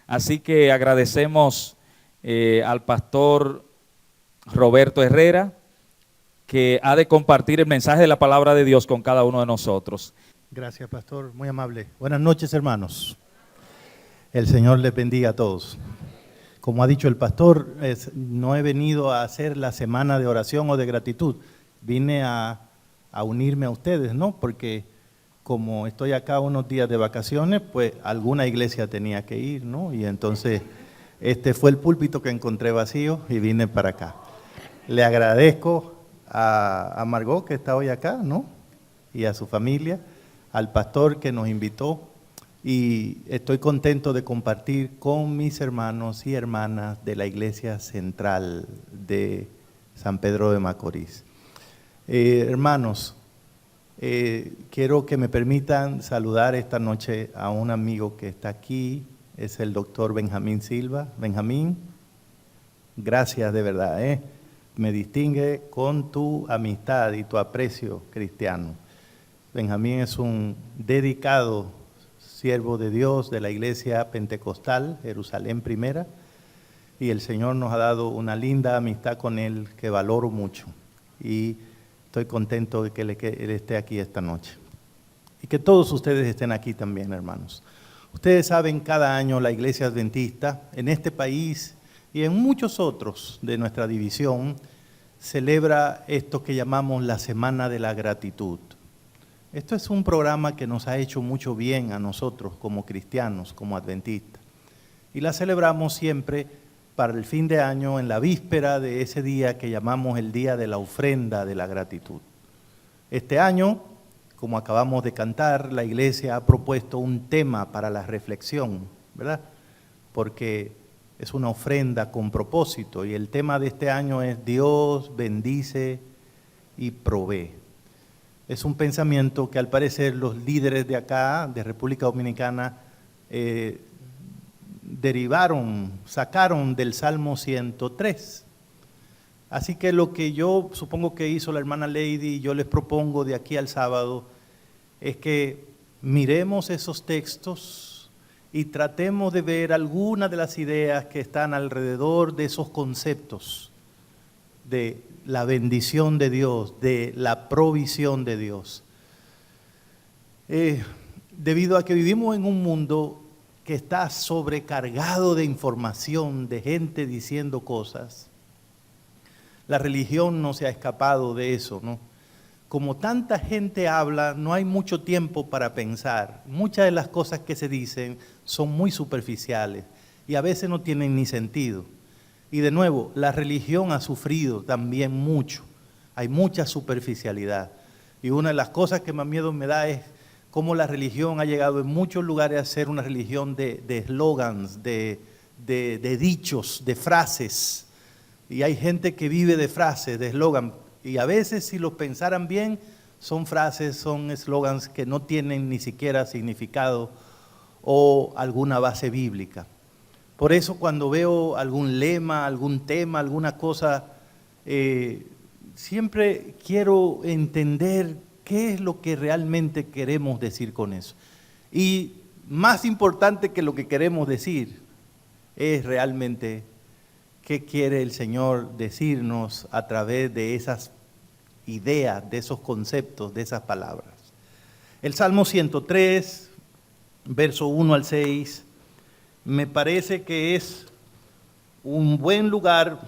Así que agradecemos al pastor Roberto Herrera, que ha de compartir el mensaje de la palabra de Dios con cada uno de nosotros. Gracias, pastor, muy amable. Buenas noches, hermanos. El Señor les bendiga a todos. Como ha dicho el pastor, no he venido a hacer la semana de oración o de gratitud. Vine a unirme a ustedes, ¿no? Porque como estoy acá unos días de vacaciones, pues alguna iglesia tenía que ir, ¿no? Y entonces este fue el púlpito que encontré vacío y vine para acá. Le agradezco a Margot, que está hoy acá, ¿no? Y a su familia, al pastor que nos invitó, y estoy contento de compartir con mis hermanos y hermanas de la Iglesia Central de San Pedro de Macorís. Hermanos, quiero que me permitan saludar esta noche a un amigo que está aquí, es el doctor Benjamín Silva. Benjamín, gracias de verdad, me distingue con tu amistad y tu aprecio cristiano. Benjamín es un dedicado siervo de Dios de la Iglesia Pentecostal, Jerusalén Primera, y el Señor nos ha dado una linda amistad con él que valoro mucho, y estoy contento de que él esté aquí esta noche, y que todos ustedes estén aquí también, hermanos. Ustedes saben, cada año la Iglesia Adventista, en este país y en muchos otros de nuestra división, celebra esto que llamamos la Semana de la Gratitud. Esto es un programa que nos ha hecho mucho bien a nosotros como cristianos, como adventistas. Y la celebramos siempre para el fin de año, en la víspera de ese día que llamamos el Día de la Ofrenda de la Gratitud. Este año, como acabamos de cantar, la iglesia ha propuesto un tema para la reflexión, ¿verdad? Porque es una ofrenda con propósito, y el tema de este año es Dios bendice y provee. Es un pensamiento que al parecer los líderes de acá, de República Dominicana, sacaron del Salmo 103. Así que lo que yo supongo que hizo la hermana Lady, y yo les propongo de aquí al sábado, es que miremos esos textos y tratemos de ver algunas de las ideas que están alrededor de esos conceptos de la bendición de Dios, de la provisión de Dios. Debido a que vivimos en un mundo que está sobrecargado de información, de gente diciendo cosas, la religión no se ha escapado de eso, ¿no? Como tanta gente habla, no hay mucho tiempo para pensar. Muchas de las cosas que se dicen son muy superficiales y a veces no tienen ni sentido. Y de nuevo, la religión ha sufrido también mucho. Hay mucha superficialidad. Y una de las cosas que más miedo me da es cómo la religión ha llegado en muchos lugares a ser una religión de eslogans, de dichos, de frases. Y hay gente que vive de frases, de eslogan. Y a veces, si lo pensaran bien, son frases, son eslogans que no tienen ni siquiera significado o alguna base bíblica. Por eso cuando veo algún lema, algún tema, alguna cosa, siempre quiero entender qué es lo que realmente queremos decir con eso. Y más importante que lo que queremos decir es realmente qué quiere el Señor decirnos a través de esas ideas, de esos conceptos, de esas palabras. El Salmo 103, verso 1 al 6, me parece que es un buen lugar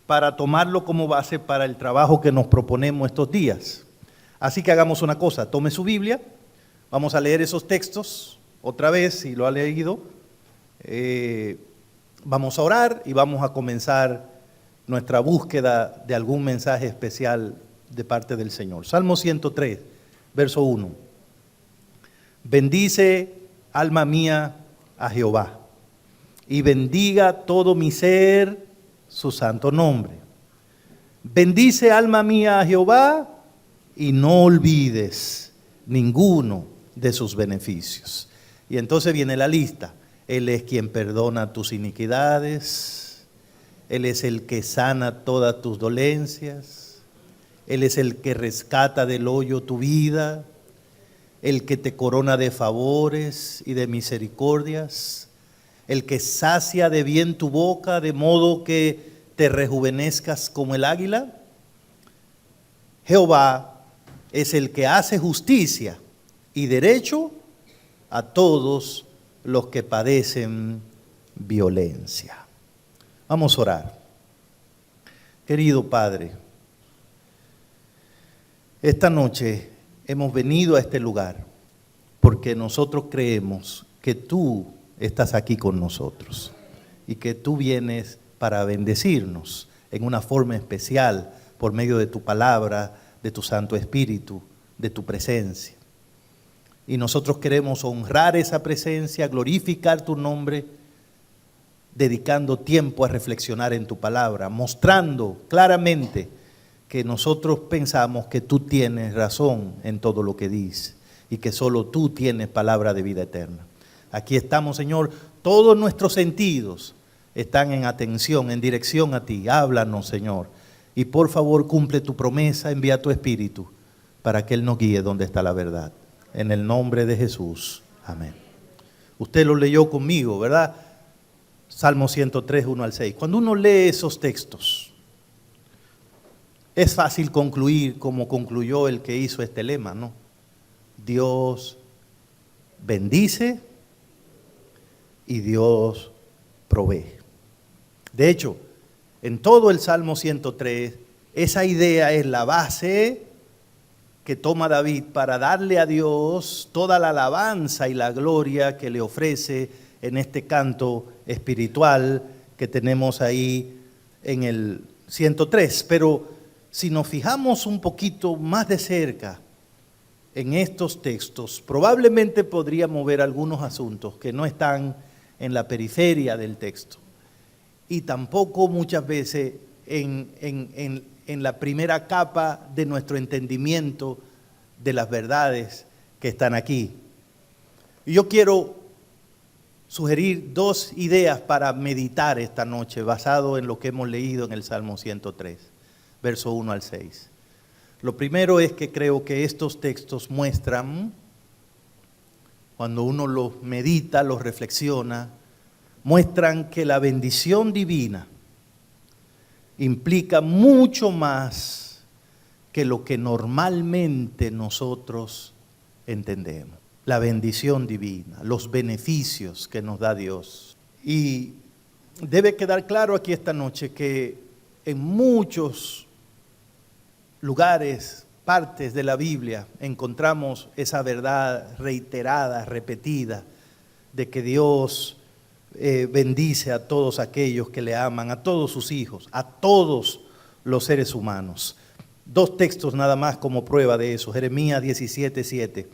para tomarlo como base para el trabajo que nos proponemos estos días. Así que hagamos una cosa, tome su Biblia, vamos a leer esos textos otra vez, si lo ha leído, vamos a orar y vamos a comenzar nuestra búsqueda de algún mensaje especial de parte del Señor. Salmo 103, verso 1. Bendice, alma mía, a Jehová, y bendiga todo mi ser su santo nombre. Bendice, alma mía, a Jehová, y no olvides ninguno de sus beneficios. Y entonces viene la lista. Él es quien perdona tus iniquidades, Él es el que sana todas tus dolencias, Él es el que rescata del hoyo tu vida, el que te corona de favores y de misericordias, el que sacia de bien tu boca, de modo que te rejuvenezcas como el águila. Jehová es el que hace justicia y derecho a todos los que padecen violencia. Vamos a orar. Querido Padre, esta noche hemos venido a este lugar porque nosotros creemos que tú estás aquí con nosotros y que tú vienes para bendecirnos en una forma especial por medio de tu palabra, de tu Santo Espíritu, de tu presencia. Y nosotros queremos honrar esa presencia, glorificar tu nombre, dedicando tiempo a reflexionar en tu palabra, mostrando claramente que nosotros pensamos que tú tienes razón en todo lo que dices y que solo tú tienes palabra de vida eterna. Aquí estamos, Señor, todos nuestros sentidos están en atención, en dirección a ti. Háblanos, Señor, y por favor cumple tu promesa, envía tu Espíritu para que Él nos guíe donde está la verdad. En el nombre de Jesús, amén. Usted lo leyó conmigo, ¿verdad? Salmo 103, 1 al 6. Cuando uno lee esos textos, es fácil concluir como concluyó el que hizo este lema, ¿no? Dios bendice y Dios provee. De hecho, en todo el Salmo 103, esa idea es la base que toma David para darle a Dios toda la alabanza y la gloria que le ofrece en este canto espiritual que tenemos ahí en el 103. Pero si nos fijamos un poquito más de cerca en estos textos, probablemente podríamos ver algunos asuntos que no están en la periferia del texto y tampoco muchas veces en la primera capa de nuestro entendimiento de las verdades que están aquí. Y yo quiero sugerir dos ideas para meditar esta noche basado en lo que hemos leído en el Salmo 103, verso 1 al 6. Lo primero es que creo que estos textos muestran, cuando uno los medita, los reflexiona, muestran que la bendición divina implica mucho más que lo que normalmente nosotros entendemos. La bendición divina, los beneficios que nos da Dios. Y debe quedar claro aquí esta noche que en muchos lugares, partes de la Biblia, encontramos esa verdad reiterada, repetida, de que Dios bendice a todos aquellos que le aman, a todos sus hijos, a todos los seres humanos. Dos textos nada más como prueba de eso. Jeremías 17:7.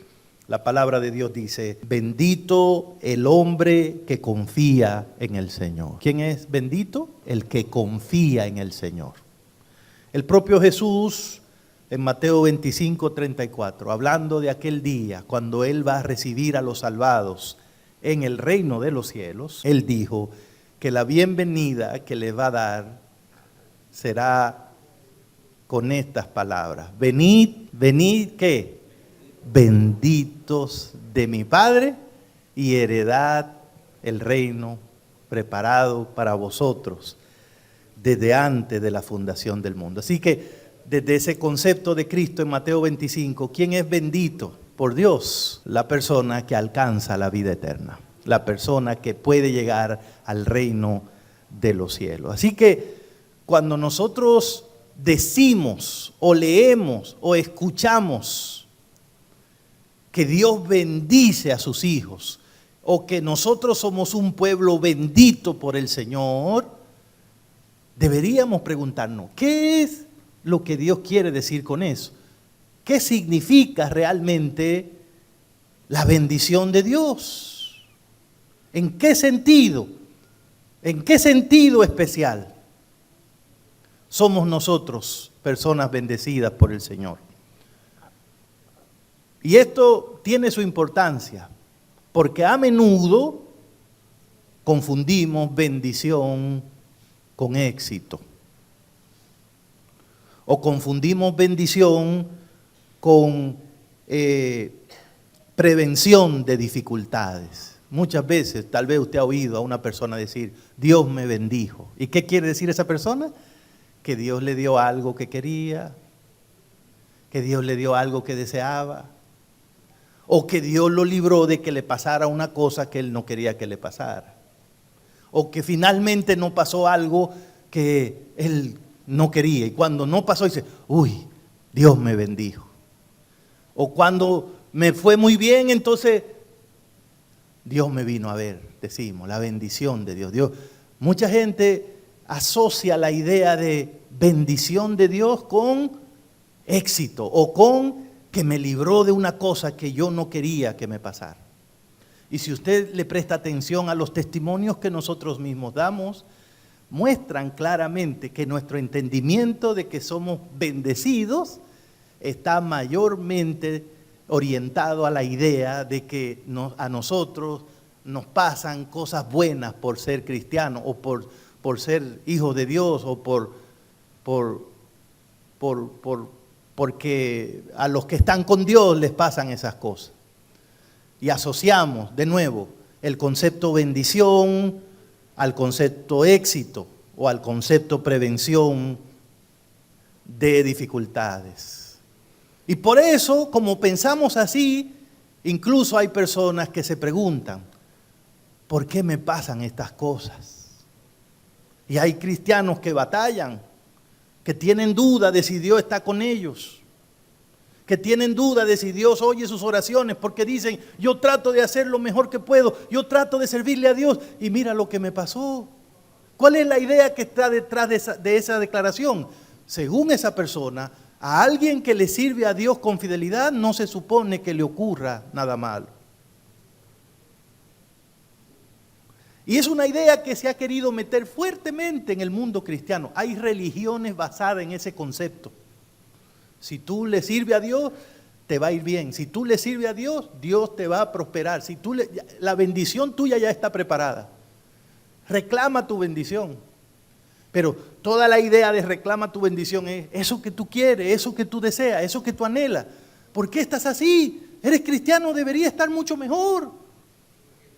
La palabra de Dios dice: bendito el hombre que confía en el Señor. ¿Quién es bendito? El que confía en el Señor. El propio Jesús en Mateo 25:34, hablando de aquel día cuando Él va a recibir a los salvados en el reino de los cielos, Él dijo que la bienvenida que le va a dar será con estas palabras: venid, venid, ¿qué? Benditos de mi Padre, y heredad el reino preparado para vosotros desde antes de la fundación del mundo. Así que desde ese concepto de Cristo en Mateo 25, ¿quién es bendito por Dios? La persona que alcanza la vida eterna, la persona que puede llegar al reino de los cielos. Así que cuando nosotros decimos o leemos o escuchamos que Dios bendice a sus hijos, o que nosotros somos un pueblo bendito por el Señor, deberíamos preguntarnos, ¿qué es lo que Dios quiere decir con eso? ¿Qué significa realmente la bendición de Dios? ¿En qué sentido? ¿En qué sentido especial somos nosotros personas bendecidas por el Señor? Y esto tiene su importancia, porque a menudo confundimos bendición con éxito. O confundimos bendición con prevención de dificultades. muchas veces, tal vez usted ha oído a una persona decir, Dios me bendijo. ¿Y qué quiere decir esa persona? Que Dios le dio algo que quería, que Dios le dio algo que deseaba, o que Dios lo libró de que le pasara una cosa que él no quería que le pasara, o que finalmente no pasó algo que él no quería, y cuando no pasó dice, uy, Dios me bendijo. O cuando me fue muy bien, entonces Dios me vino a ver, decimos, la bendición de Dios. Mucha gente asocia la idea de bendición de Dios con éxito o con que me libró de una cosa que yo no quería que me pasara. Y si usted le presta atención a los testimonios que nosotros mismos damos, muestran claramente que nuestro entendimiento de que somos bendecidos está mayormente orientado a la idea de que a nosotros nos pasan cosas buenas por ser cristianos o por ser hijos de Dios o porque a los que están con Dios les pasan esas cosas. Y asociamos de nuevo el concepto bendición al concepto éxito o al concepto prevención de dificultades. Y por eso, como pensamos así, incluso hay personas que se preguntan, ¿por qué me pasan estas cosas? Y hay cristianos que batallan, que tienen duda de si Dios está con ellos, que tienen duda de si Dios oye sus oraciones, porque dicen, yo trato de hacer lo mejor que puedo, yo trato de servirle a Dios, y mira lo que me pasó. ¿Cuál es la idea que está detrás de esa declaración? Según esa persona, a alguien que le sirve a Dios con fidelidad no se supone que le ocurra nada malo. Y es una idea que se ha querido meter fuertemente en el mundo cristiano. Hay religiones basadas en ese concepto. Si tú le sirves a Dios, te va a ir bien. Si tú le sirves a Dios, Dios te va a prosperar. La bendición tuya ya está preparada. Reclama tu bendición. Pero toda la idea de reclama tu bendición es eso que tú quieres, eso que tú deseas, eso que tú anhelas. ¿Por qué estás así? Eres cristiano, debería estar mucho mejor.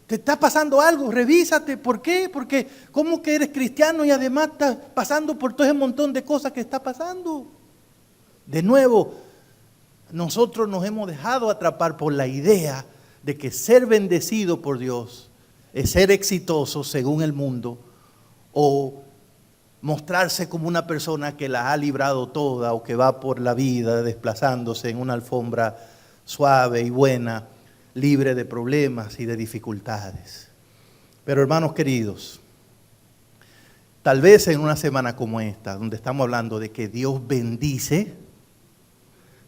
¿Te está pasando algo? Revísate. ¿Por qué? Porque ¿cómo que eres cristiano y además estás pasando por todo ese montón de cosas que está pasando? De nuevo, nosotros nos hemos dejado atrapar por la idea de que ser bendecido por Dios es ser exitoso según el mundo o mostrarse como una persona que la ha librado toda o que va por la vida desplazándose en una alfombra suave y buena, libre de problemas y de dificultades. Pero hermanos queridos, tal vez en una semana como esta, donde estamos hablando de que Dios bendice,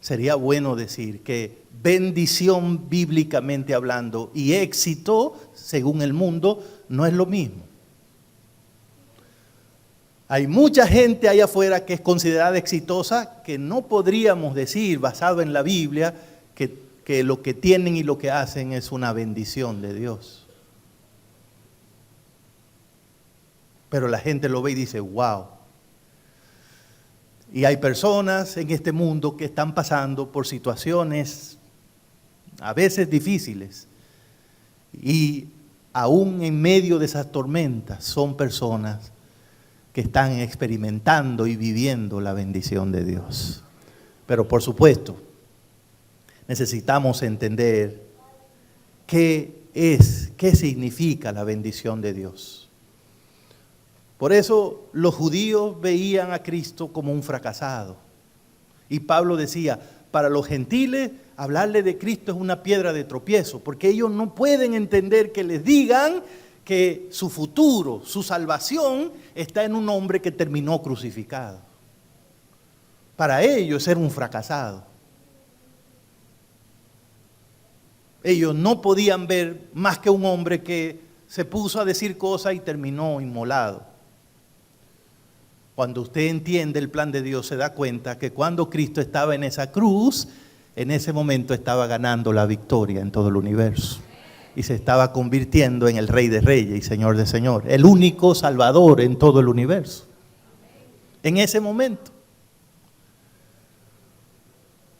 sería bueno decir que bendición bíblicamente hablando y éxito según el mundo no es lo mismo. Hay mucha gente allá afuera que es considerada exitosa que no podríamos decir, basado en la Biblia, que lo que tienen y lo que hacen es una bendición de Dios. Pero la gente lo ve y dice, wow. Y hay personas en este mundo que están pasando por situaciones a veces difíciles. Y aún en medio de esas tormentas son personas que están experimentando y viviendo la bendición de Dios. Pero por supuesto, necesitamos entender qué significa la bendición de Dios. Por eso los judíos veían a Cristo como un fracasado. Y Pablo decía, para los gentiles, hablarle de Cristo es una piedra de tropiezo, porque ellos no pueden entender que les digan que su futuro, su salvación, está en un hombre que terminó crucificado. Para ellos era un fracasado. Ellos no podían ver más que un hombre que se puso a decir cosas y terminó inmolado. Cuando usted entiende el plan de Dios, se da cuenta que cuando Cristo estaba en esa cruz, en ese momento estaba ganando la victoria en todo el universo. Y se estaba convirtiendo en el Rey de Reyes y Señor de Señores, el único Salvador en todo el universo. En ese momento.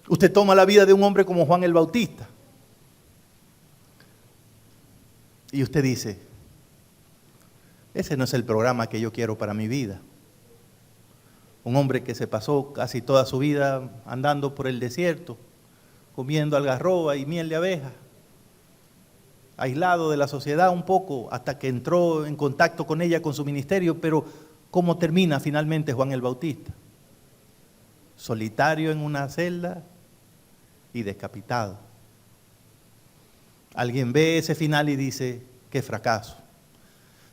Usted toma la vida de un hombre como Juan el Bautista. Y usted dice, ese no es el programa que yo quiero para mi vida. Un hombre que se pasó casi toda su vida andando por el desierto, comiendo algarroba y miel de abeja, aislado de la sociedad un poco, hasta que entró en contacto con ella, con su ministerio, pero ¿cómo termina finalmente Juan el Bautista? Solitario en una celda y decapitado. Alguien ve ese final y dice, qué fracaso.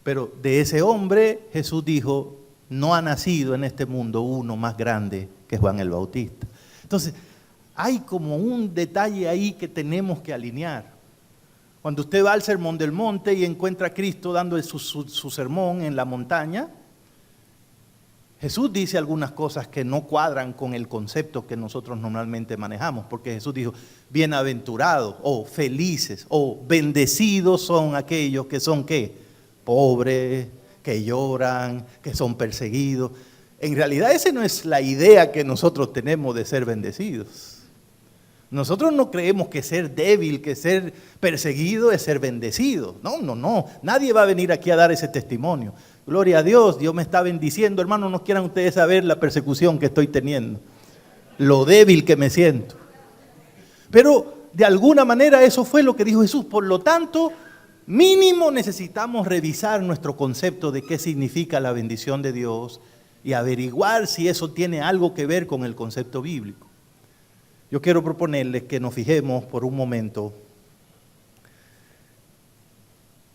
Pero de ese hombre Jesús dijo, no ha nacido en este mundo uno más grande que Juan el Bautista. Entonces, hay como un detalle ahí que tenemos que alinear. Cuando usted va al Sermón del Monte y encuentra a Cristo dando su sermón en la montaña, Jesús dice algunas cosas que no cuadran con el concepto que nosotros normalmente manejamos, porque Jesús dijo, bienaventurados o felices o bendecidos son aquellos que son ¿qué? Pobres, que lloran, que son perseguidos. En realidad esa no es la idea que nosotros tenemos de ser bendecidos. Nosotros no creemos que ser débil, que ser perseguido es ser bendecido. No. Nadie va a venir aquí a dar ese testimonio. Gloria a Dios, Dios me está bendiciendo. Hermanos, no quieran ustedes saber la persecución que estoy teniendo. Lo débil que me siento. Pero de alguna manera eso fue lo que dijo Jesús. Por lo tanto, mínimo necesitamos revisar nuestro concepto de qué significa la bendición de Dios y averiguar si eso tiene algo que ver con el concepto bíblico. Yo quiero proponerles que nos fijemos por un momento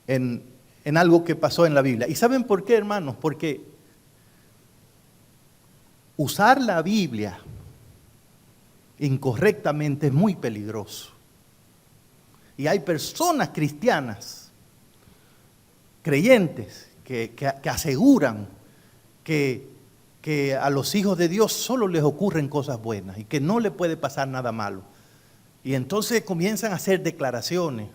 en algo que pasó en la Biblia. ¿Y saben por qué, hermanos? Porque usar la Biblia incorrectamente es muy peligroso. Y hay personas cristianas, creyentes, que aseguran que a los hijos de Dios solo les ocurren cosas buenas y que no le puede pasar nada malo. Y entonces comienzan a hacer declaraciones.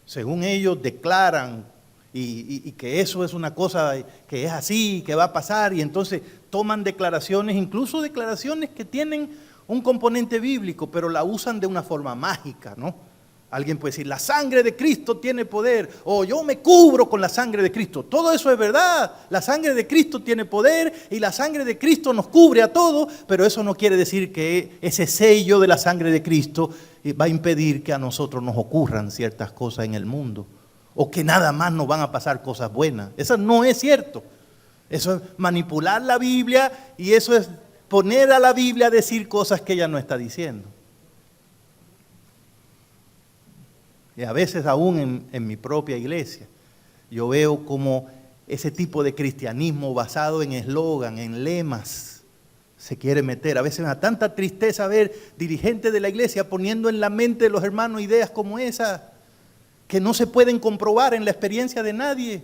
Según ellos declaran y que eso es una cosa que es así, que va a pasar, y entonces toman declaraciones, incluso declaraciones que tienen un componente bíblico, pero la usan de una forma mágica, ¿no? Alguien puede decir, la sangre de Cristo tiene poder, o yo me cubro con la sangre de Cristo. Todo eso es verdad, la sangre de Cristo tiene poder y la sangre de Cristo nos cubre a todos, pero eso no quiere decir que ese sello de la sangre de Cristo va a impedir que a nosotros nos ocurran ciertas cosas en el mundo, o que nada más nos van a pasar cosas buenas. Eso no es cierto. Eso es manipular la Biblia y eso es poner a la Biblia a decir cosas que ella no está diciendo. Y a veces aún en mi propia iglesia, yo veo como ese tipo de cristianismo basado en eslogan, en lemas, se quiere meter. A veces me da tanta tristeza ver dirigentes de la iglesia poniendo en la mente de los hermanos ideas como esas, que no se pueden comprobar en la experiencia de nadie.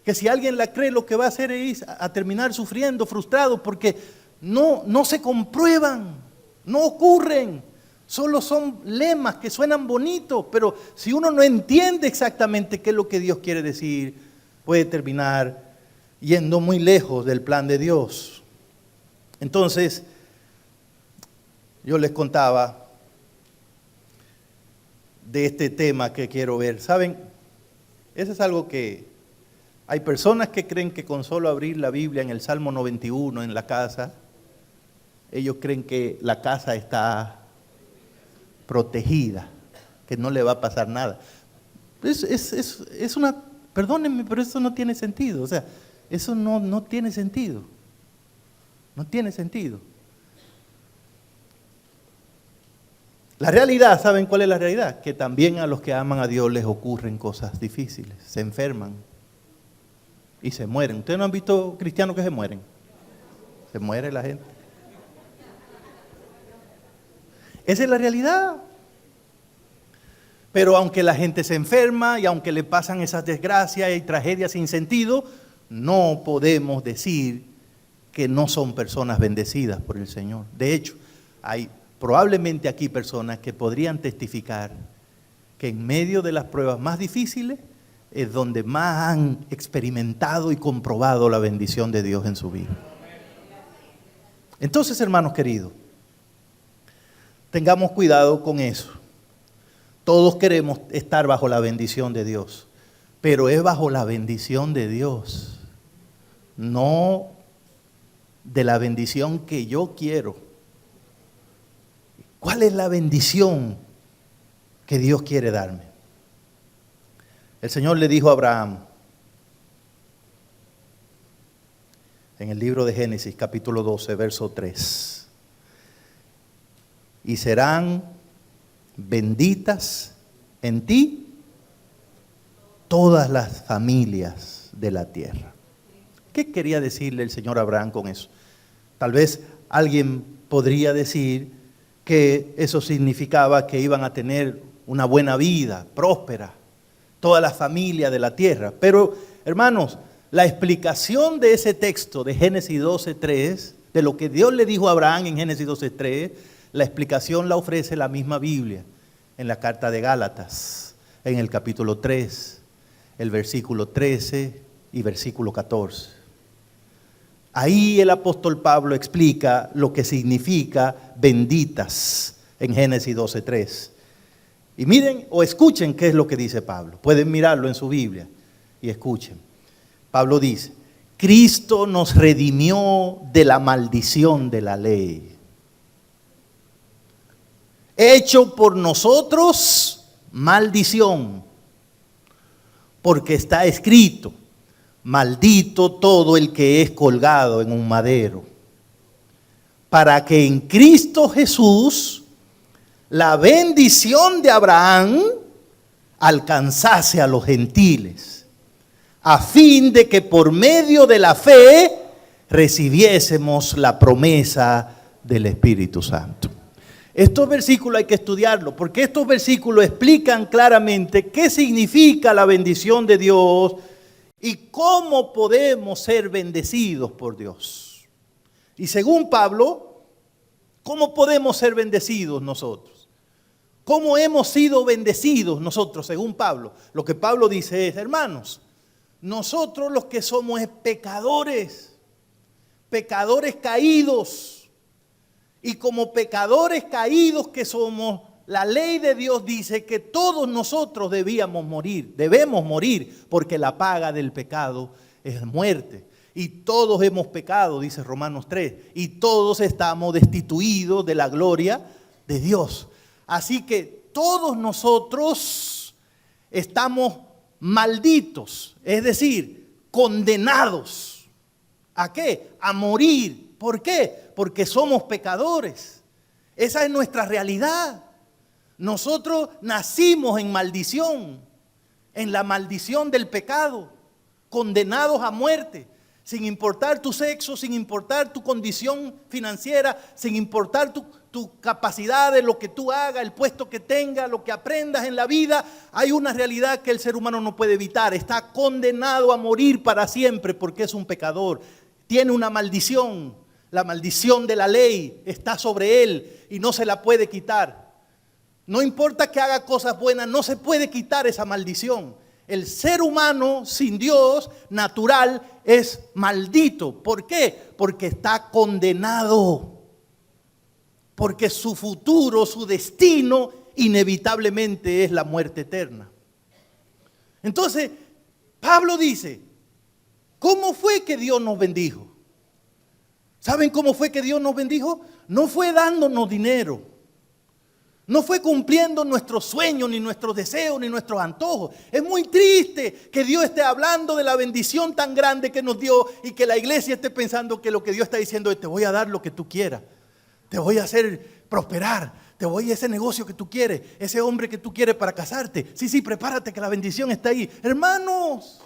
Que si alguien la cree, lo que va a hacer es a terminar sufriendo, frustrado, porque no se comprueban, no ocurren. Solo son lemas que suenan bonitos, pero si uno no entiende exactamente qué es lo que Dios quiere decir, puede terminar yendo muy lejos del plan de Dios. Entonces, yo les contaba de este tema que quiero ver. ¿Saben? Eso es algo que hay personas que creen que con solo abrir la Biblia en el Salmo 91 en la casa, ellos creen que la casa está protegida, que no le va a pasar nada. Es una, perdónenme, pero eso no tiene sentido. O sea, eso no tiene sentido. No tiene sentido. La realidad, ¿saben cuál es la realidad? Que también a los que aman a Dios les ocurren cosas difíciles, se enferman y se mueren. ¿Ustedes no han visto cristianos que se mueren? Se muere la gente. Esa es la realidad. Pero aunque la gente se enferma y aunque le pasan esas desgracias y tragedias sin sentido, no podemos decir que no son personas bendecidas por el Señor. De hecho, hay probablemente aquí personas que podrían testificar que en medio de las pruebas más difíciles es donde más han experimentado y comprobado la bendición de Dios en su vida. Entonces, hermanos queridos, tengamos cuidado con eso. Todos queremos estar bajo la bendición de Dios, pero es bajo la bendición de Dios, no de la bendición que yo quiero. ¿Cuál es la bendición que Dios quiere darme? El Señor le dijo a Abraham, en el libro de Génesis, capítulo 12, verso 3, y serán benditas en ti todas las familias de la tierra. ¿Qué quería decirle el Señor a Abraham con eso? Tal vez alguien podría decir que eso significaba que iban a tener una buena vida, próspera, toda la familia de la tierra. Pero, hermanos, la explicación de ese texto de Génesis 12:3, de lo que Dios le dijo a Abraham en Génesis 12:3, la explicación la ofrece la misma Biblia en la carta de Gálatas, en el capítulo 3, el versículo 13 y versículo 14. Ahí el apóstol Pablo explica lo que significa benditas en Génesis 12:3. Y miren o escuchen qué es lo que dice Pablo. Pueden mirarlo en su Biblia y escuchen. Pablo dice, Cristo nos redimió de la maldición de la ley, hecho por nosotros maldición, porque está escrito, maldito todo el que es colgado en un madero, para que en Cristo Jesús la bendición de Abraham alcanzase a los gentiles, a fin de que por medio de la fe recibiésemos la promesa del Espíritu Santo. Estos versículos hay que estudiarlos, porque estos versículos explican claramente qué significa la bendición de Dios y cómo podemos ser bendecidos por Dios. Y según Pablo, ¿cómo podemos ser bendecidos nosotros? ¿Cómo hemos sido bendecidos nosotros, según Pablo? Lo que Pablo dice es, hermanos, nosotros los que somos pecadores caídos, y como pecadores caídos que somos, la ley de Dios dice que todos nosotros debemos morir, porque la paga del pecado es muerte. Y todos hemos pecado, dice Romanos 3, y todos estamos destituidos de la gloria de Dios. Así que todos nosotros estamos malditos, es decir, condenados. ¿A qué? A morir. ¿Por qué? Porque somos pecadores. Esa es nuestra realidad. Nosotros nacimos en maldición, en la maldición del pecado, condenados a muerte. Sin importar tu sexo, sin importar tu condición financiera, sin importar tu capacidad de lo que tú hagas, el puesto que tengas, lo que aprendas en la vida, hay una realidad que el ser humano no puede evitar. Está condenado a morir para siempre porque es un pecador. Tiene una maldición, la maldición de la ley está sobre él y no se la puede quitar. No importa que haga cosas buenas, no se puede quitar esa maldición. El ser humano sin Dios natural es maldito. ¿Por qué? Porque está condenado. Porque su futuro, su destino, inevitablemente es la muerte eterna. Entonces, Pablo dice, ¿cómo fue que Dios nos bendijo? ¿Saben cómo fue que Dios nos bendijo? No fue dándonos dinero. No fue cumpliendo nuestros sueños, ni nuestros deseos, ni nuestros antojos. Es muy triste que Dios esté hablando de la bendición tan grande que nos dio y que la iglesia esté pensando que lo que Dios está diciendo es: te voy a dar lo que tú quieras, te voy a hacer prosperar, te voy a ese negocio que tú quieres, ese hombre que tú quieres para casarte. Sí, prepárate que la bendición está ahí. Hermanos,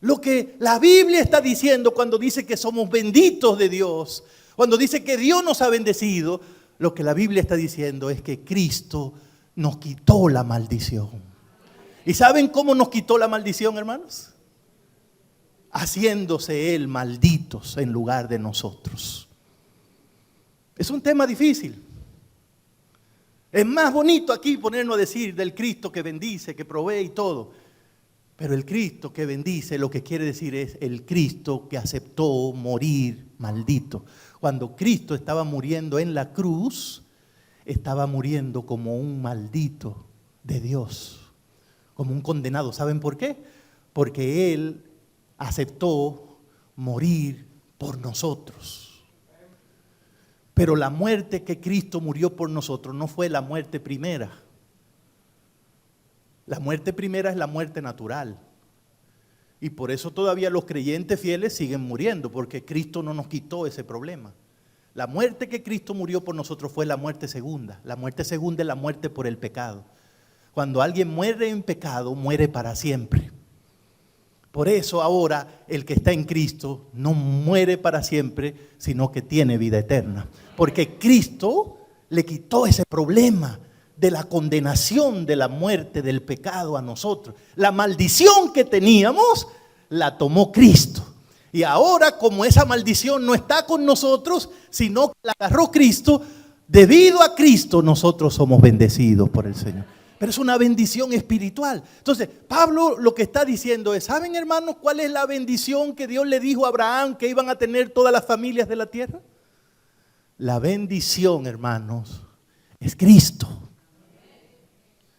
lo que la Biblia está diciendo cuando dice que somos benditos de Dios, cuando dice que Dios nos ha bendecido, lo que la Biblia está diciendo es que Cristo nos quitó la maldición. ¿Y saben cómo nos quitó la maldición, hermanos? Haciéndose Él malditos en lugar de nosotros. Es un tema difícil. Es más bonito aquí ponernos a decir del Cristo que bendice, que provee y todo. Pero el Cristo que bendice lo que quiere decir es el Cristo que aceptó morir maldito. Cuando Cristo estaba muriendo en la cruz, estaba muriendo como un maldito de Dios. como un condenado. ¿Saben por qué? Porque Él aceptó morir por nosotros. Pero la muerte que Cristo murió por nosotros no fue la muerte primera. La muerte primera es la muerte natural. Y por eso todavía los creyentes fieles siguen muriendo, porque Cristo no nos quitó ese problema. La muerte que Cristo murió por nosotros fue la muerte segunda. La muerte segunda es la muerte por el pecado. Cuando alguien muere en pecado, muere para siempre. Por eso ahora el que está en Cristo no muere para siempre, sino que tiene vida eterna. Porque Cristo le quitó ese problema de la condenación de la muerte, del pecado a nosotros. La maldición que teníamos la tomó Cristo. Y ahora, como esa maldición no está con nosotros, sino que la agarró Cristo, debido a Cristo nosotros somos bendecidos por el Señor. Pero es una bendición espiritual. Entonces, Pablo lo que está diciendo es, ¿saben, hermanos, cuál es la bendición que Dios le dijo a Abraham que iban a tener todas las familias de la tierra? La bendición, hermanos, es Cristo.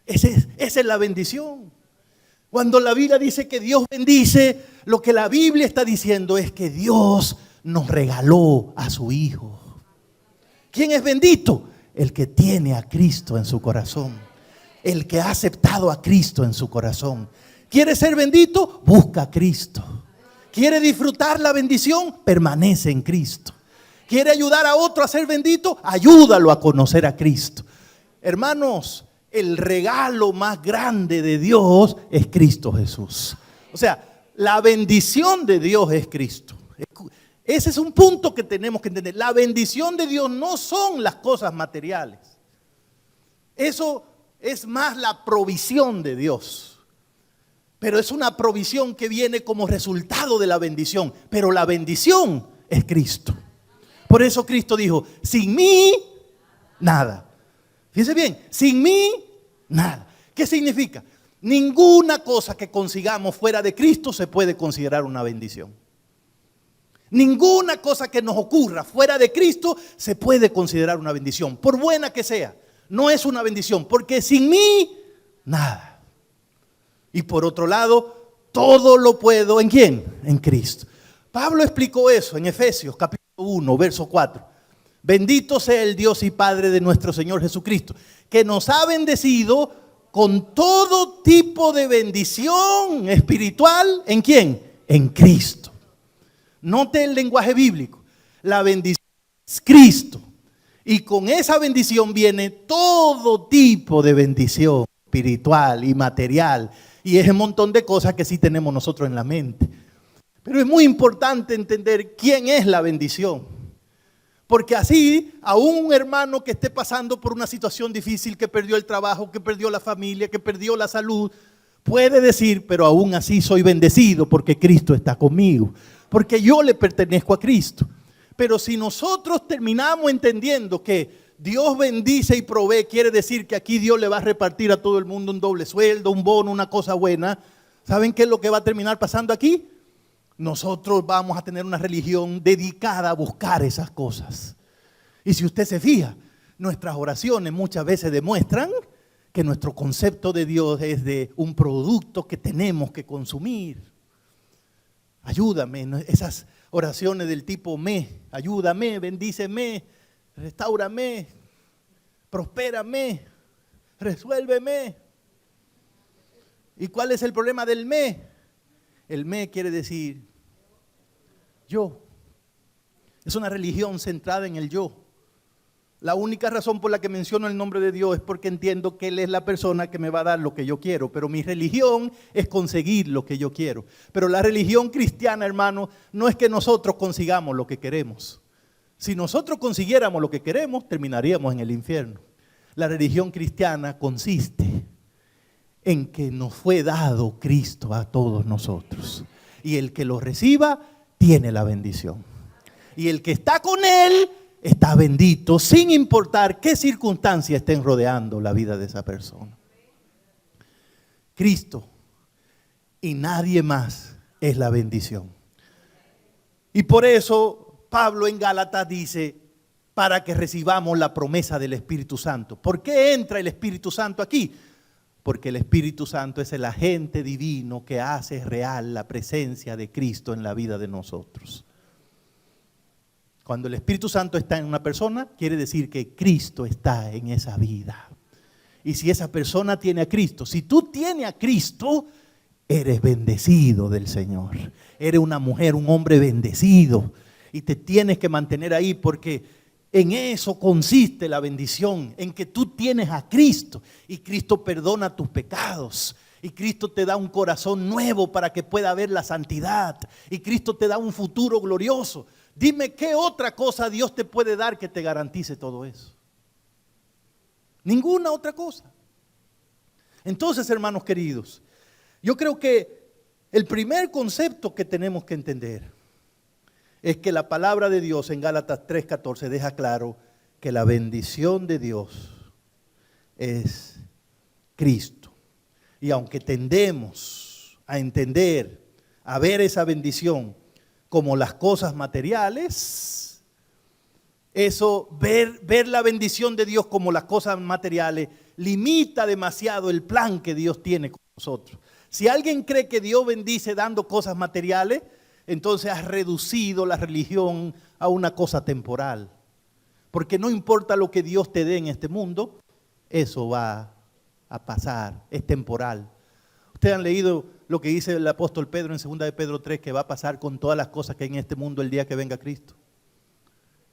Esa es la bendición. Cuando la Biblia dice que Dios bendice, lo que la Biblia está diciendo es que Dios nos regaló a su Hijo. ¿Quién es bendito? El que tiene a Cristo en su corazón. El que ha aceptado a Cristo en su corazón. ¿Quiere ser bendito? Busca a Cristo. ¿Quiere disfrutar la bendición? Permanece en Cristo. ¿Quiere ayudar a otro a ser bendito? Ayúdalo a conocer a Cristo. Hermanos, el regalo más grande de Dios es Cristo Jesús. O sea, la bendición de Dios es Cristo. Ese es un punto que tenemos que entender. La bendición de Dios no son las cosas materiales. Eso es más la provisión de Dios. Pero es una provisión que viene como resultado de la bendición. Pero la bendición es Cristo. Por eso Cristo dijo, sin mí, nada. Fíjense bien, sin mí, nada. ¿Qué significa? Ninguna cosa que consigamos fuera de Cristo se puede considerar una bendición. Ninguna cosa que nos ocurra fuera de Cristo se puede considerar una bendición, por buena que sea. No es una bendición, porque sin mí, nada. Y por otro lado, todo lo puedo, ¿en quién? En Cristo. Pablo explicó eso en Efesios capítulo 1, verso 4. Bendito sea el Dios y Padre de nuestro Señor Jesucristo, que nos ha bendecido con todo tipo de bendición espiritual. ¿En quién? En Cristo. Note el lenguaje bíblico. La bendición es Cristo. Y con esa bendición viene todo tipo de bendición espiritual y material. Y es un montón de cosas que sí tenemos nosotros en la mente. Pero es muy importante entender quién es la bendición. Porque así, a un hermano que esté pasando por una situación difícil, que perdió el trabajo, que perdió la familia, que perdió la salud, puede decir, pero aún así soy bendecido porque Cristo está conmigo. Porque yo le pertenezco a Cristo. Pero si nosotros terminamos entendiendo que Dios bendice y provee, quiere decir que aquí Dios le va a repartir a todo el mundo un doble sueldo, un bono, una cosa buena. ¿Saben qué es lo que va a terminar pasando aquí? Nosotros vamos a tener una religión dedicada a buscar esas cosas. Y si usted se fija, nuestras oraciones muchas veces demuestran que nuestro concepto de Dios es de un producto que tenemos que consumir. Ayúdame, esas oraciones del tipo ayúdame, bendíceme, restáurame, prospérame, resuélveme. ¿Y cuál es el problema del El quiere decir yo. Es una religión centrada en el yo. La única razón por la que menciono el nombre de Dios es porque entiendo que Él es la persona que me va a dar lo que yo quiero. Pero mi religión es conseguir lo que yo quiero. Pero la religión cristiana, hermano, no es que nosotros consigamos lo que queremos. Si nosotros consiguiéramos lo que queremos, terminaríamos en el infierno. La religión cristiana consiste en que nos fue dado Cristo a todos nosotros. Y el que lo reciba, tiene la bendición. Y el que está con Él, está bendito, sin importar qué circunstancias estén rodeando la vida de esa persona. Cristo y nadie más es la bendición. Y por eso Pablo en Gálatas dice, para que recibamos la promesa del Espíritu Santo. ¿Por qué entra el Espíritu Santo aquí? porque el Espíritu Santo es el agente divino que hace real la presencia de Cristo en la vida de nosotros. Cuando el Espíritu Santo está en una persona, quiere decir que Cristo está en esa vida. Y si esa persona tiene a Cristo, si tú tienes a Cristo, eres bendecido del Señor. Eres una mujer, un hombre bendecido. Y te tienes que mantener ahí porque en eso consiste la bendición, en que tú tienes a Cristo y Cristo perdona tus pecados y Cristo te da un corazón nuevo para que pueda ver la santidad y Cristo te da un futuro glorioso. Dime qué otra cosa Dios te puede dar que te garantice todo eso. Ninguna otra cosa. Entonces, hermanos queridos, yo creo que el primer concepto que tenemos que entender es que la palabra de Dios en Gálatas 3:14 deja claro que la bendición de Dios es Cristo. Y aunque tendemos a entender, a ver esa bendición como las cosas materiales, eso, ver la bendición de Dios como las cosas materiales, limita demasiado el plan que Dios tiene con nosotros. Si alguien cree que Dios bendice dando cosas materiales, entonces has reducido la religión a una cosa temporal. Porque no importa lo que Dios te dé en este mundo, eso va a pasar, es temporal. Ustedes han leído lo que dice el apóstol Pedro en 2 de Pedro 3, que va a pasar con todas las cosas que hay en este mundo el día que venga Cristo.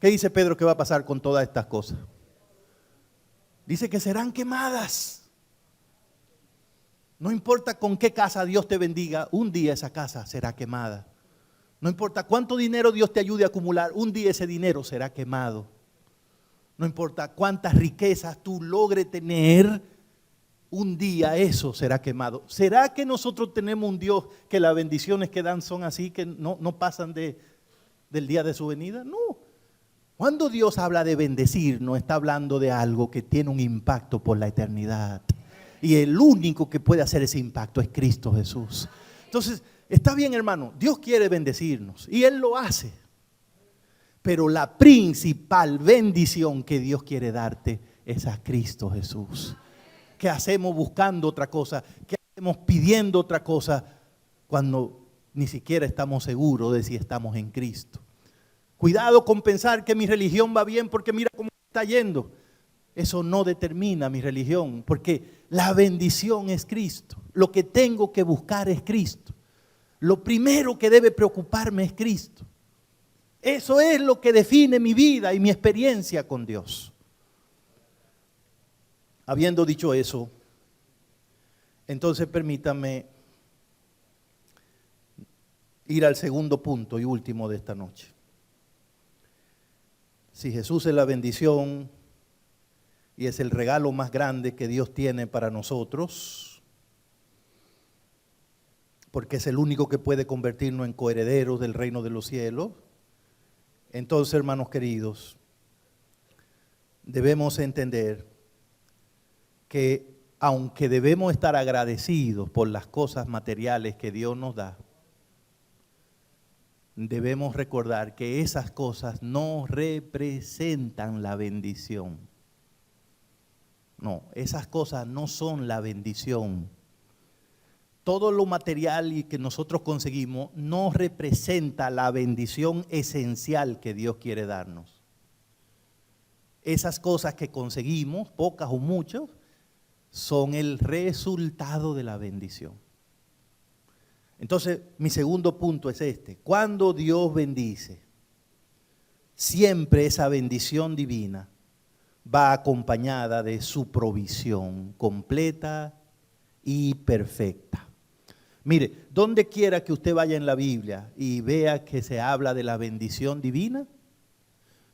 ¿Qué dice Pedro que va a pasar con todas estas cosas? Dice que serán quemadas. No importa con qué casa Dios te bendiga, un día esa casa será quemada. No importa cuánto dinero Dios te ayude a acumular, un día ese dinero será quemado. No importa cuántas riquezas tú logres tener, un día eso será quemado. ¿Será que nosotros tenemos un Dios que las bendiciones que dan son así, que no pasan del día de su venida? No. Cuando Dios habla de bendecir, no está hablando de algo que tiene un impacto por la eternidad. Y el único que puede hacer ese impacto es Cristo Jesús. Entonces, está bien, hermano, Dios quiere bendecirnos y Él lo hace. Pero la principal bendición que Dios quiere darte es a Cristo Jesús. ¿Qué hacemos buscando otra cosa? ¿Qué hacemos pidiendo otra cosa cuando ni siquiera estamos seguros de si estamos en Cristo? Cuidado con pensar que mi religión va bien porque mira cómo está yendo. Eso no determina mi religión, porque la bendición es Cristo. Lo que tengo que buscar es Cristo. Lo primero que debe preocuparme es Cristo. Eso es lo que define mi vida y mi experiencia con Dios. Habiendo dicho eso, entonces permítame ir al segundo punto y último de esta noche. Si Jesús es la bendición y es el regalo más grande que Dios tiene para nosotros, porque es el único que puede convertirnos en coherederos del reino de los cielos, entonces, hermanos queridos, debemos entender que aunque debemos estar agradecidos por las cosas materiales que Dios nos da, debemos recordar que esas cosas no representan la bendición. No, esas cosas no son la bendición. Todo lo material y que nosotros conseguimos no representa la bendición esencial que Dios quiere darnos. Esas cosas que conseguimos, pocas o muchas, son el resultado de la bendición. Entonces, mi segundo punto es este. Cuando Dios bendice, siempre esa bendición divina va acompañada de su provisión completa y perfecta. Mire, donde quiera que usted vaya en la Biblia y vea que se habla de la bendición divina,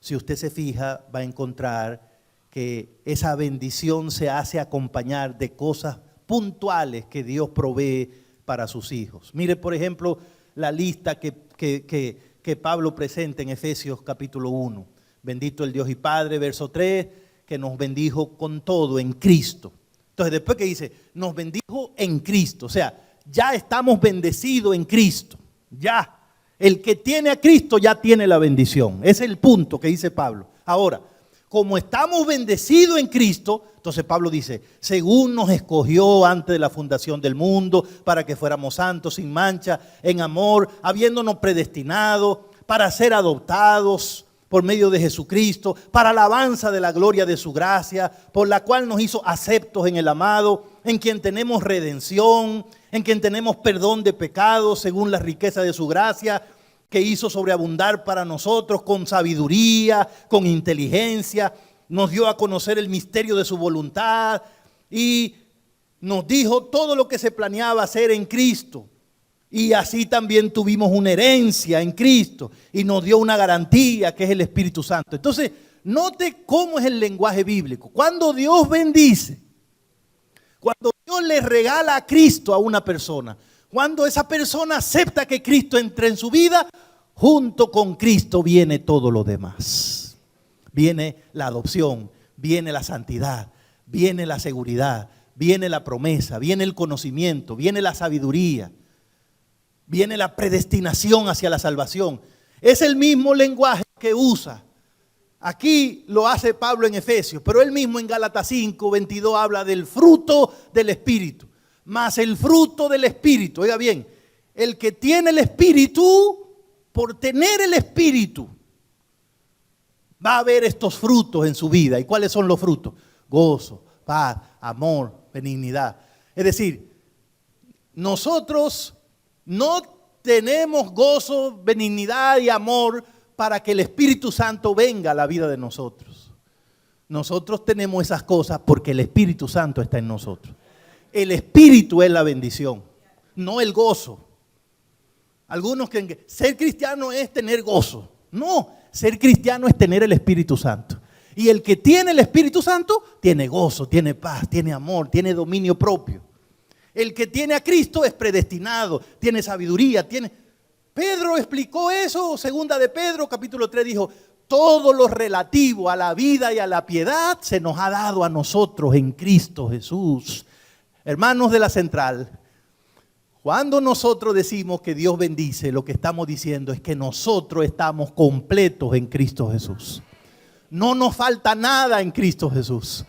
si usted se fija, va a encontrar que esa bendición se hace acompañar de cosas puntuales que Dios provee para sus hijos. Mire, por ejemplo, la lista que Pablo presenta en Efesios capítulo 1. Bendito el Dios y Padre, verso 3, que nos bendijo con todo en Cristo. Entonces, después que dice, nos bendijo en Cristo, o sea, ya estamos bendecidos en Cristo. Ya, el que tiene a Cristo ya tiene la bendición. Ese es el punto que dice Pablo. Ahora, Como estamos bendecidos en Cristo, entonces Pablo dice, según nos escogió antes de la fundación del mundo, para que fuéramos santos, sin mancha, en amor, habiéndonos predestinado para ser adoptados por medio de Jesucristo, para alabanza de la gloria de su gracia, por la cual nos hizo aceptos en el amado, en quien tenemos redención, en quien tenemos perdón de pecados, según la riqueza de su gracia, que hizo sobreabundar para nosotros con sabiduría, con inteligencia. Nos dio a conocer el misterio de su voluntad y nos dijo todo lo que se planeaba hacer en Cristo. Y así también tuvimos una herencia en Cristo y nos dio una garantía que es el Espíritu Santo. Entonces, note cómo es el lenguaje bíblico. Cuando Dios bendice, cuando Dios le regala a Cristo a una persona, cuando esa persona acepta que Cristo entre en su vida, junto con Cristo viene todo lo demás. Viene la adopción, viene la santidad, viene la seguridad, viene la promesa, viene el conocimiento, viene la sabiduría, viene la predestinación hacia la salvación. Es el mismo lenguaje que usa. Aquí lo hace Pablo en Efesios, pero él mismo en Gálatas 5:22 habla del fruto del Espíritu. Más el fruto del Espíritu, oiga bien, el que tiene el Espíritu, por tener el Espíritu, va a ver estos frutos en su vida. ¿Y cuáles son los frutos? Gozo, paz, amor, benignidad. Es decir, nosotros no tenemos gozo, benignidad y amor para que el Espíritu Santo venga a la vida de nosotros. Nosotros tenemos esas cosas porque el Espíritu Santo está en nosotros. El Espíritu es la bendición, no el gozo. Algunos creen que ser cristiano es tener gozo. No, ser cristiano es tener el Espíritu Santo. Y el que tiene el Espíritu Santo tiene gozo, tiene paz, tiene amor, tiene dominio propio. El que tiene a Cristo es predestinado, tiene sabiduría, tiene... Pedro explicó eso, segunda de Pedro, capítulo 3, dijo, todo lo relativo a la vida y a la piedad se nos ha dado a nosotros en Cristo Jesús. Hermanos de la Central, cuando nosotros decimos que Dios bendice, lo que estamos diciendo es que nosotros estamos completos en Cristo Jesús. No nos falta nada en Cristo Jesús.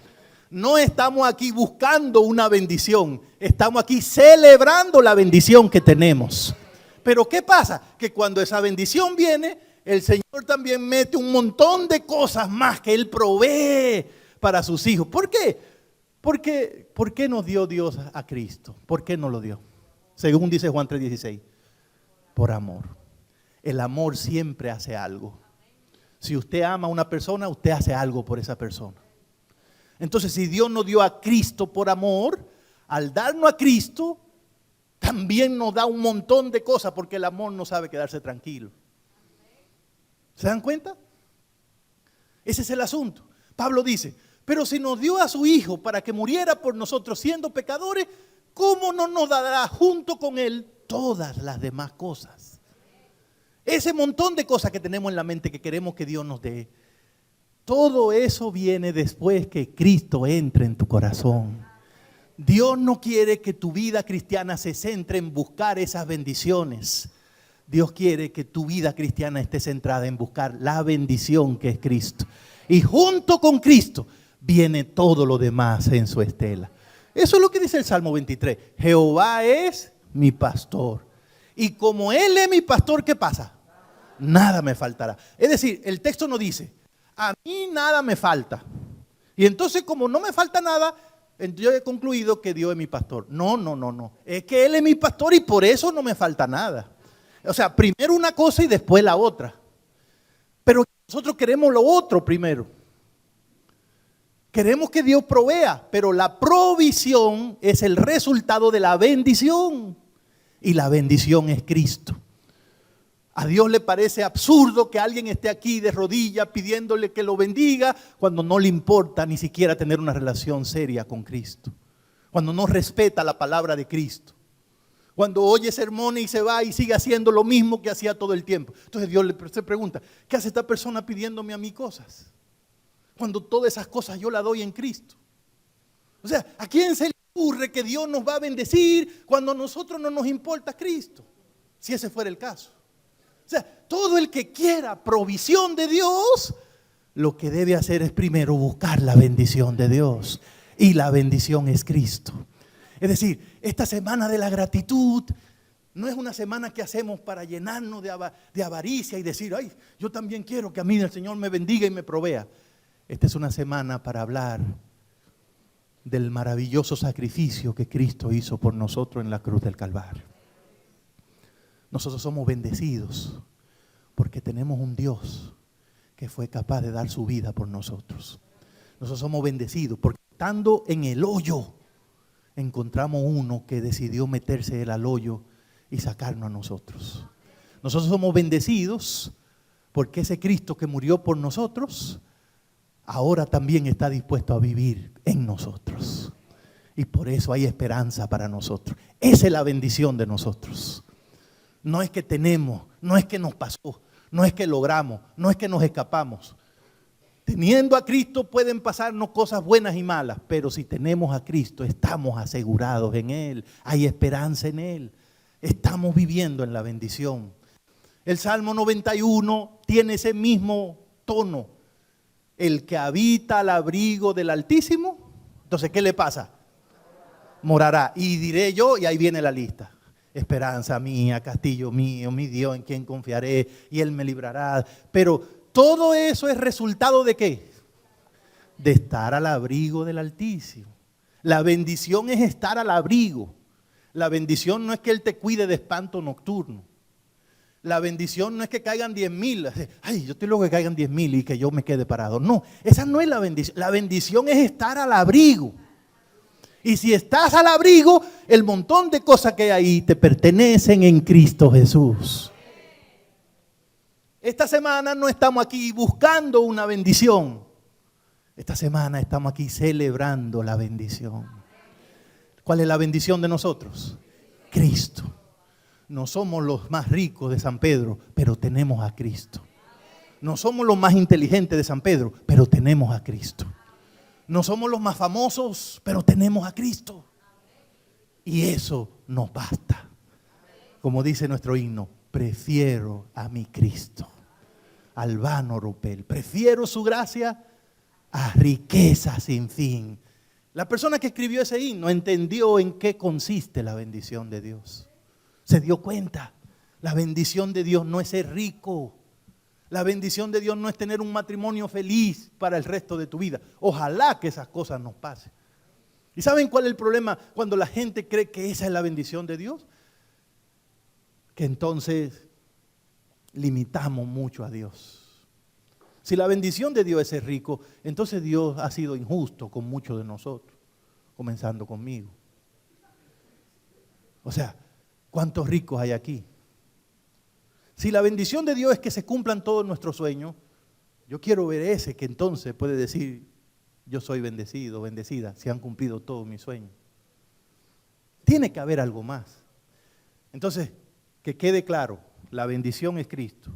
No estamos aquí buscando una bendición, estamos aquí celebrando la bendición que tenemos. Pero ¿qué pasa? Que cuando esa bendición viene, el Señor también mete un montón de cosas más que Él provee para sus hijos. ¿Por qué? Porque, ¿por qué nos dio Dios a Cristo? ¿Por qué nos lo dio? Según dice Juan 3:16, por amor. El amor siempre hace algo. Si usted ama a una persona, usted hace algo por esa persona. Entonces, si Dios nos dio a Cristo por amor, al darnos a Cristo, también nos da un montón de cosas, porque el amor no sabe quedarse tranquilo. ¿Se dan cuenta? Ese es el asunto. Pablo dice, pero si nos dio a su Hijo para que muriera por nosotros siendo pecadores, ¿cómo no nos dará junto con Él todas las demás cosas? Ese montón de cosas que tenemos en la mente que queremos que Dios nos dé, todo eso viene después que Cristo entre en tu corazón. Dios no quiere que tu vida cristiana se centre en buscar esas bendiciones. Dios quiere que tu vida cristiana esté centrada en buscar la bendición que es Cristo. Y junto con Cristo viene todo lo demás en su estela. Eso es lo que dice el Salmo 23. Jehová es mi pastor. Y como Él es mi pastor, ¿qué pasa? Nada me faltará. Es decir, el texto no dice, a mí nada me falta. Y entonces, como no me falta nada, yo he concluido que Dios es mi pastor. No. Es que Él es mi pastor y por eso no me falta nada. O sea, primero una cosa y después la otra. Pero nosotros queremos lo otro primero. Queremos que Dios provea, pero la provisión es el resultado de la bendición. Y la bendición es Cristo. A Dios le parece absurdo que alguien esté aquí de rodillas pidiéndole que lo bendiga cuando no le importa ni siquiera tener una relación seria con Cristo. Cuando no respeta la palabra de Cristo. Cuando oye sermones y se va y sigue haciendo lo mismo que hacía todo el tiempo. Entonces Dios se pregunta, ¿qué hace esta persona pidiéndome a mí cosas? Cuando todas esas cosas yo las doy en Cristo. O sea, ¿a quién se le ocurre que Dios nos va a bendecir cuando a nosotros no nos importa Cristo? Si ese fuera el caso. O sea, todo el que quiera provisión de Dios lo que debe hacer es primero buscar la bendición de Dios. Y la bendición es Cristo. Es decir, esta semana de la gratitud no es una semana que hacemos para llenarnos de avaricia y decir, ay, yo también quiero que a mí el Señor me bendiga y me provea. Esta es una semana para hablar del maravilloso sacrificio que Cristo hizo por nosotros en la cruz del Calvario. Nosotros somos bendecidos porque tenemos un Dios que fue capaz de dar su vida por nosotros. Nosotros somos bendecidos porque estando en el hoyo, encontramos uno que decidió meterse él al hoyo y sacarnos a nosotros. Nosotros somos bendecidos porque ese Cristo que murió por nosotros, ahora también está dispuesto a vivir en nosotros. Y por eso hay esperanza para nosotros. Esa es la bendición de nosotros. No es que tenemos, no es que nos pasó, no es que logramos, no es que nos escapamos. Teniendo a Cristo pueden pasarnos cosas buenas y malas, pero si tenemos a Cristo estamos asegurados en Él, hay esperanza en Él, estamos viviendo en la bendición. El Salmo 91 tiene ese mismo tono, el que habita al abrigo del Altísimo, entonces ¿qué le pasa? Morará, y diré yo, y ahí viene la lista. Esperanza mía, castillo mío, mi Dios en quien confiaré, y Él me librará, pero todo eso es resultado ¿de qué? De estar al abrigo del Altísimo. La bendición es estar al abrigo. La bendición no es que Él te cuide de espanto nocturno. La bendición no es que caigan 10,000. Ay, yo estoy loco que caigan 10,000 y que yo me quede parado. No, esa no es la bendición. La bendición es estar al abrigo. Y si estás al abrigo, el montón de cosas que hay ahí te pertenecen en Cristo Jesús. Esta semana no estamos aquí buscando una bendición. Esta semana estamos aquí celebrando la bendición. ¿Cuál es la bendición de nosotros? Cristo. No somos los más ricos de San Pedro, pero tenemos a Cristo. No somos los más inteligentes de San Pedro, pero tenemos a Cristo. No somos los más famosos, pero tenemos a Cristo. Y eso nos basta. Como dice nuestro himno, prefiero a mi Cristo, al vano oropel. Prefiero su gracia a riqueza sin fin. La persona que escribió ese himno entendió en qué consiste la bendición de Dios. Se dio cuenta, la bendición de Dios no es ser rico. La bendición de Dios no es tener un matrimonio feliz para el resto de tu vida. Ojalá que esas cosas nos pasen. ¿Y saben cuál es el problema cuando la gente cree que esa es la bendición de Dios? Que entonces limitamos mucho a Dios. Si la bendición de Dios es ser rico, entonces Dios ha sido injusto con muchos de nosotros, comenzando conmigo. O sea, ¿cuántos ricos hay aquí? Si la bendición de Dios es que se cumplan todos nuestros sueños, yo quiero ver ese que entonces puede decir, yo soy bendecido, bendecida, se han cumplido todos mis sueños. Tiene que haber algo más. Entonces, que quede claro, la bendición es Cristo.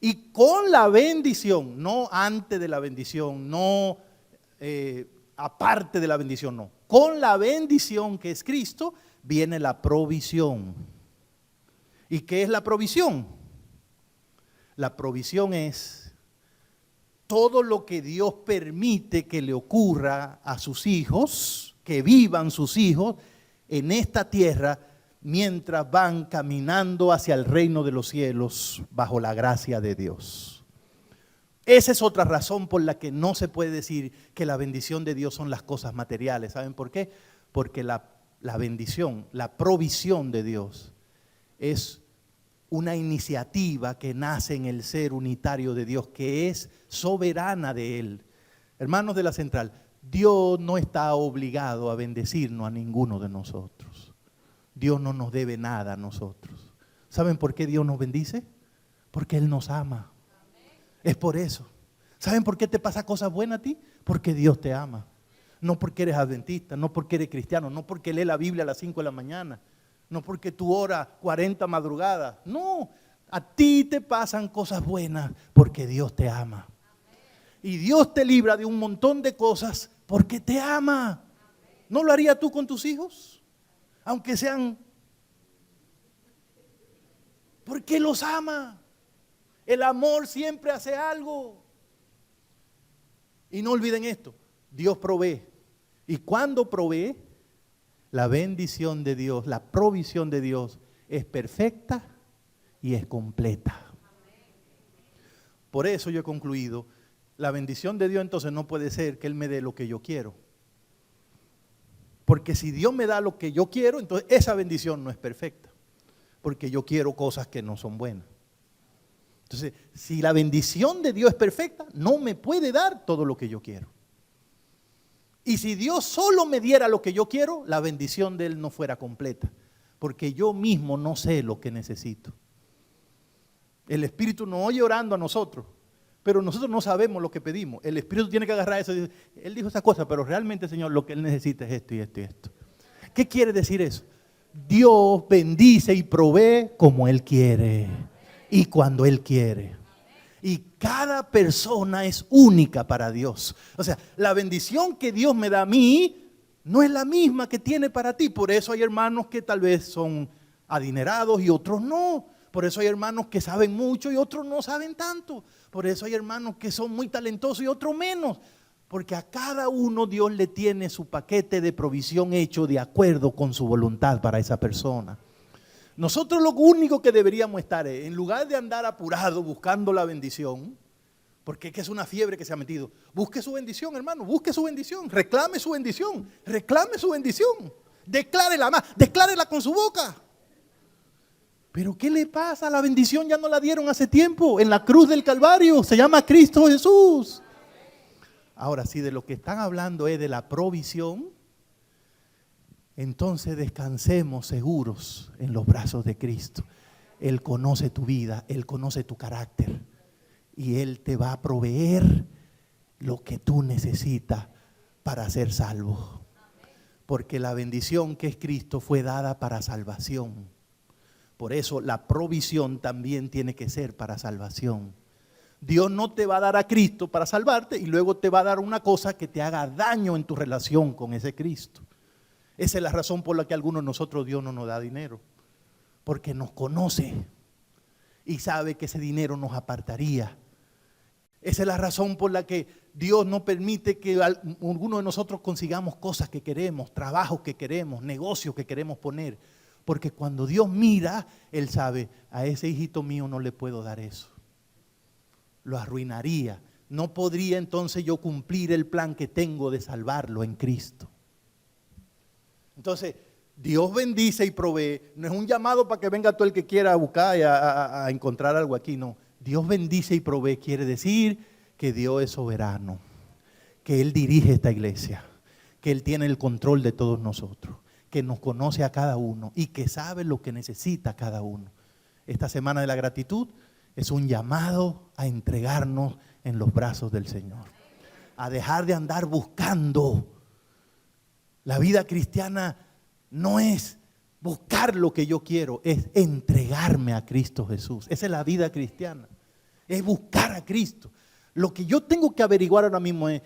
Y con la bendición, no antes de la bendición, no aparte de la bendición, no. Con la bendición que es Cristo, viene la provisión. ¿Y qué es la provisión? La provisión es todo lo que Dios permite que le ocurra a sus hijos, que vivan sus hijos en esta tierra, mientras van caminando hacia el reino de los cielos bajo la gracia de Dios. Esa es otra razón por la que no se puede decir que la bendición de Dios son las cosas materiales. ¿Saben por qué? Porque la bendición, la provisión de Dios es una iniciativa que nace en el ser unitario de Dios, que es soberana de Él. Hermanos de la Central, Dios no está obligado a bendecirnos a ninguno de nosotros. Dios no nos debe nada a nosotros. ¿Saben por qué Dios nos bendice? Porque Él nos ama. Es por eso. ¿Saben por qué te pasa cosas buenas a ti? Porque Dios te ama. No porque eres adventista, no porque eres cristiano, no porque lees la Biblia a las 5 de la mañana, no porque tú oras 40 madrugadas. No, a ti te pasan cosas buenas porque Dios te ama. Y Dios te libra de un montón de cosas porque te ama. ¿No lo harías tú con tus hijos? Aunque sean, porque los ama. El amor siempre hace algo. Y no olviden esto, Dios provee. Y cuando provee, la bendición de Dios, la provisión de Dios es perfecta y es completa. Por eso yo he concluido, la bendición de Dios entonces no puede ser que Él me dé lo que yo quiero. Porque si Dios me da lo que yo quiero, entonces esa bendición no es perfecta. Porque yo quiero cosas que no son buenas. Entonces, si la bendición de Dios es perfecta, no me puede dar todo lo que yo quiero. Y si Dios solo me diera lo que yo quiero, la bendición de Él no fuera completa. Porque yo mismo no sé lo que necesito. El Espíritu nos oye orando a nosotros, pero nosotros no sabemos lo que pedimos. El Espíritu tiene que agarrar eso y decir, Él dijo esa cosa, pero realmente, Señor, lo que Él necesita es esto y esto y esto. ¿Qué quiere decir eso? Dios bendice y provee como Él quiere y cuando Él quiere. Y cada persona es única para Dios. O sea, la bendición que Dios me da a mí no es la misma que tiene para ti. Por eso hay hermanos que tal vez son adinerados y otros no. Por eso hay hermanos que saben mucho y otros no saben tanto. Por eso hay hermanos que son muy talentosos y otros menos. Porque a cada uno Dios le tiene su paquete de provisión hecho de acuerdo con su voluntad para esa persona. Nosotros lo único que deberíamos estar es, en lugar de andar apurado buscando la bendición, porque es que es una fiebre que se ha metido, busque su bendición, hermano, busque su bendición, reclame su bendición, declárela más, declárela con su boca. Pero ¿qué le pasa? La bendición ya no la dieron hace tiempo, en la cruz del Calvario, se llama Cristo Jesús. Ahora, si de lo que están hablando es de la provisión, entonces descansemos seguros en los brazos de Cristo. Él conoce tu vida, Él conoce tu carácter y Él te va a proveer lo que tú necesitas para ser salvo. Porque la bendición que es Cristo fue dada para salvación. Por eso la provisión también tiene que ser para salvación. Dios no te va a dar a Cristo para salvarte y luego te va a dar una cosa que te haga daño en tu relación con ese Cristo. Esa es la razón por la que a algunos de nosotros Dios no nos da dinero. Porque nos conoce y sabe que ese dinero nos apartaría. Esa es la razón por la que Dios no permite que alguno de nosotros consigamos cosas que queremos, trabajos que queremos, negocios que queremos poner. Porque cuando Dios mira, Él sabe, a ese hijito mío no le puedo dar eso. Lo arruinaría. No podría entonces yo cumplir el plan que tengo de salvarlo en Cristo. Entonces, Dios bendice y provee. No es un llamado para que venga todo el que quiera a buscar y a encontrar algo aquí, no. Dios bendice y provee quiere decir que Dios es soberano, que Él dirige esta iglesia, que Él tiene el control de todos nosotros, que nos conoce a cada uno y que sabe lo que necesita cada uno. Esta semana de la gratitud es un llamado a entregarnos en los brazos del Señor, a dejar de andar buscando. La vida cristiana no es buscar lo que yo quiero, es entregarme a Cristo Jesús. Esa es la vida cristiana, es buscar a Cristo. Lo que yo tengo que averiguar ahora mismo es,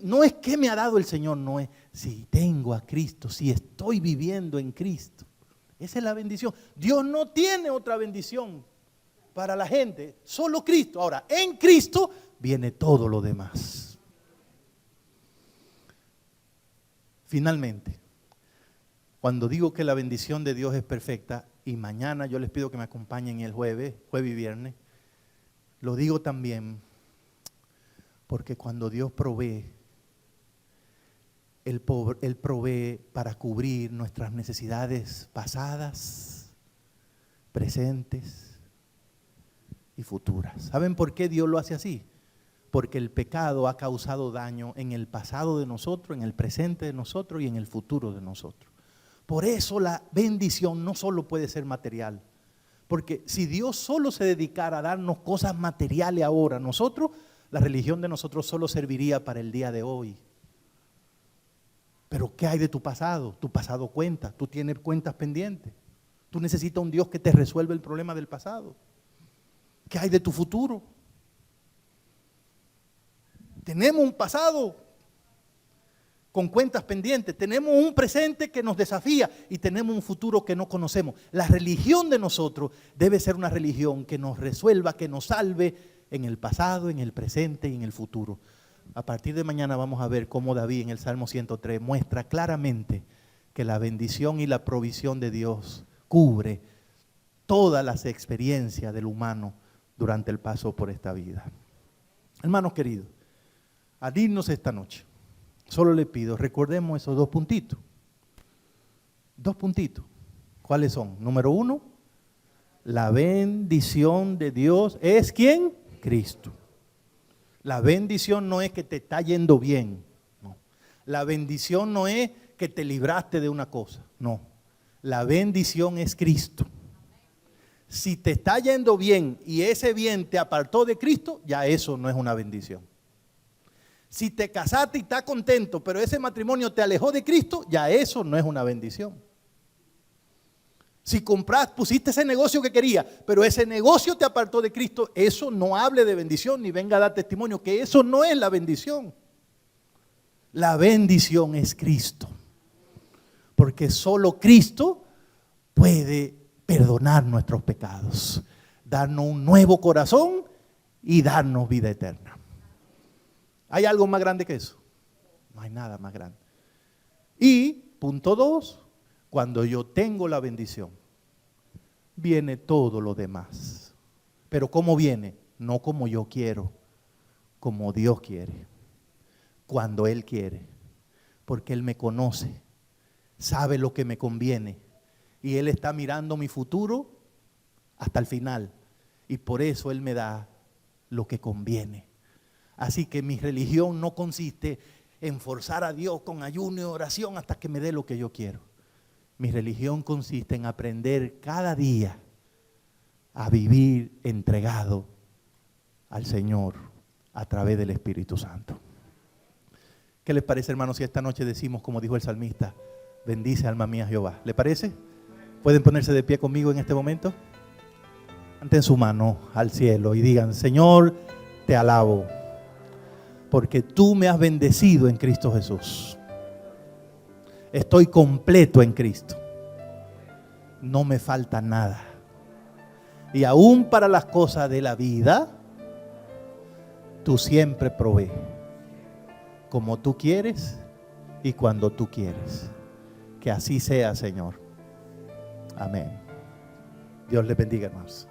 no es qué me ha dado el Señor, no es si tengo a Cristo, si estoy viviendo en Cristo. Esa es la bendición. Dios no tiene otra bendición para la gente, solo Cristo. Ahora, en Cristo viene todo lo demás. Finalmente, cuando digo que la bendición de Dios es perfecta, y mañana yo les pido que me acompañen el jueves y viernes, lo digo también porque cuando Dios provee, Él provee para cubrir nuestras necesidades pasadas, presentes y futuras. ¿Saben por qué Dios lo hace así? Porque el pecado ha causado daño en el pasado de nosotros, en el presente de nosotros y en el futuro de nosotros. Por eso la bendición no solo puede ser material. Porque si Dios solo se dedicara a darnos cosas materiales ahora, la religión de nosotros solo serviría para el día de hoy. Pero ¿qué hay de tu pasado? Tu pasado cuenta, tú tienes cuentas pendientes. Tú necesitas un Dios que te resuelva el problema del pasado. ¿Qué hay de tu futuro? Tenemos un pasado con cuentas pendientes, tenemos un presente que nos desafía y tenemos un futuro que no conocemos. La religión de nosotros debe ser una religión que nos resuelva, que nos salve en el pasado, en el presente y en el futuro. A partir de mañana vamos a ver cómo David en el Salmo 103 muestra claramente que la bendición y la provisión de Dios cubre todas las experiencias del humano durante el paso por esta vida. Hermanos queridos, al irnos esta noche, solo le pido, recordemos esos 2 puntitos. 2 puntitos. ¿Cuáles son? Número 1, la bendición de Dios es ¿quién? Cristo. La bendición no es que te está yendo bien. No. La bendición no es que te libraste de una cosa. No. La bendición es Cristo. Si te está yendo bien y ese bien te apartó de Cristo, ya eso no es una bendición. Si te casaste y estás contento, pero ese matrimonio te alejó de Cristo, ya eso no es una bendición. Si pusiste ese negocio que querías, pero ese negocio te apartó de Cristo, eso no hable de bendición ni venga a dar testimonio, que eso no es la bendición. La bendición es Cristo. Porque solo Cristo puede perdonar nuestros pecados, darnos un nuevo corazón y darnos vida eterna. ¿Hay algo más grande que eso? No hay nada más grande. Y, punto 2, cuando yo tengo la bendición, viene todo lo demás. Pero ¿cómo viene? No como yo quiero, como Dios quiere, cuando Él quiere, porque Él me conoce, sabe lo que me conviene y Él está mirando mi futuro hasta el final y por eso Él me da lo que conviene. Así que mi religión no consiste en forzar a Dios con ayuno y oración hasta que me dé lo que yo quiero. Mi religión consiste en aprender cada día a vivir entregado al Señor a través del Espíritu Santo. ¿Qué les parece, hermanos, si esta noche decimos, como dijo el salmista, bendice alma mía Jehová? ¿Le parece? ¿Pueden ponerse de pie conmigo en este momento? Levanten su mano al cielo y digan, Señor, te alabo, porque tú me has bendecido en Cristo Jesús. Estoy completo en Cristo. No me falta nada. Y aún para las cosas de la vida, tú siempre provees. Como tú quieres y cuando tú quieres. Que así sea, Señor. Amén. Dios les bendiga, hermanos.